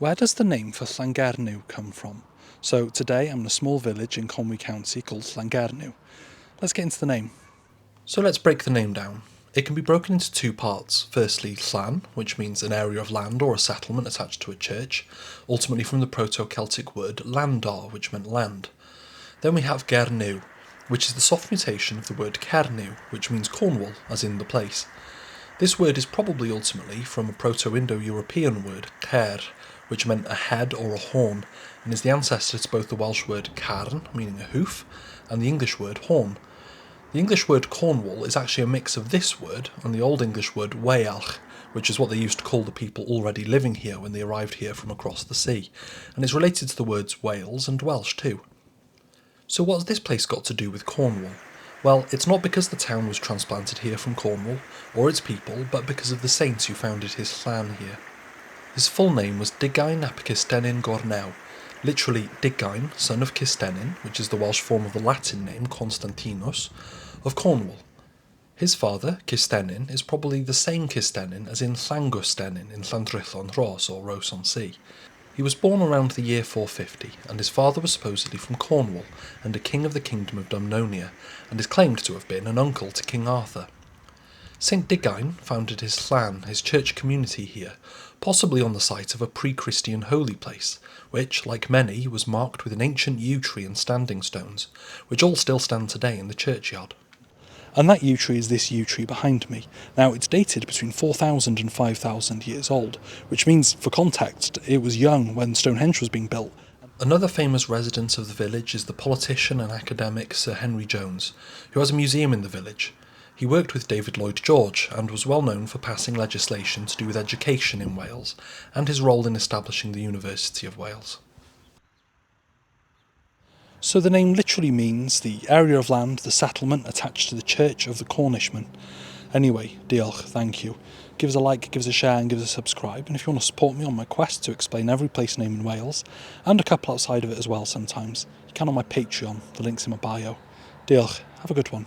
Where does the name for Llangernyw come from? So today I'm in a small village in Conwy County called Llangernyw. Let's get into the name. So let's break the name down. It can be broken into two parts. Firstly, Llan, which means an area of land or a settlement attached to a church, ultimately from the Proto-Celtic word landar, which meant land. Then we have Gernyw, which is the soft mutation of the word Cernyw, which means Cornwall, as in the place. This word is probably ultimately from a Proto-Indo-European word, cer, which meant a head or a horn, and is the ancestor to both the Welsh word carn, meaning a hoof, and the English word horn. The English word Cornwall is actually a mix of this word and the Old English word Wales, which is what they used to call the people already living here when they arrived here from across the sea, and is related to the words Wales and Welsh too. So what's this place got to do with Cornwall? Well, it's not because the town was transplanted here from Cornwall, or its people, but because of the saints who founded his llan here. His full name was Digain ap Cystennin Gornel, literally Digain, son of Cystennin, which is the Welsh form of the Latin name Constantinus, of Cornwall. His father, Cystennin, is probably the same Cystennin as in Llangwstennin in Llandrillo Ros or Rhos-on-Sea. He was born around the year 450, and his father was supposedly from Cornwall and a king of the kingdom of Dumnonia, and is claimed to have been an uncle to King Arthur. St Digain founded his llan, his church community here, possibly on the site of a pre-Christian holy place, which, like many, was marked with an ancient yew tree and standing stones, which all still stand today in the churchyard. And that yew tree is this yew tree behind me. Now, it's dated between 4,000 and 5,000 years old, which means, for context, it was young when Stonehenge was being built. Another famous resident of the village is the politician and academic Sir Henry Jones, who has a museum in the village. He worked with David Lloyd George and was well known for passing legislation to do with education in Wales and his role in establishing the University of Wales. So the name literally means the area of land, the settlement attached to the church of the Cornishmen. Anyway, diolch, thank you. Give us a like, give us a share and give us a subscribe, and if you want to support me on my quest to explain every place name in Wales, and a couple outside of it as well sometimes, you can on my Patreon, the link's in my bio. Diolch, have a good one.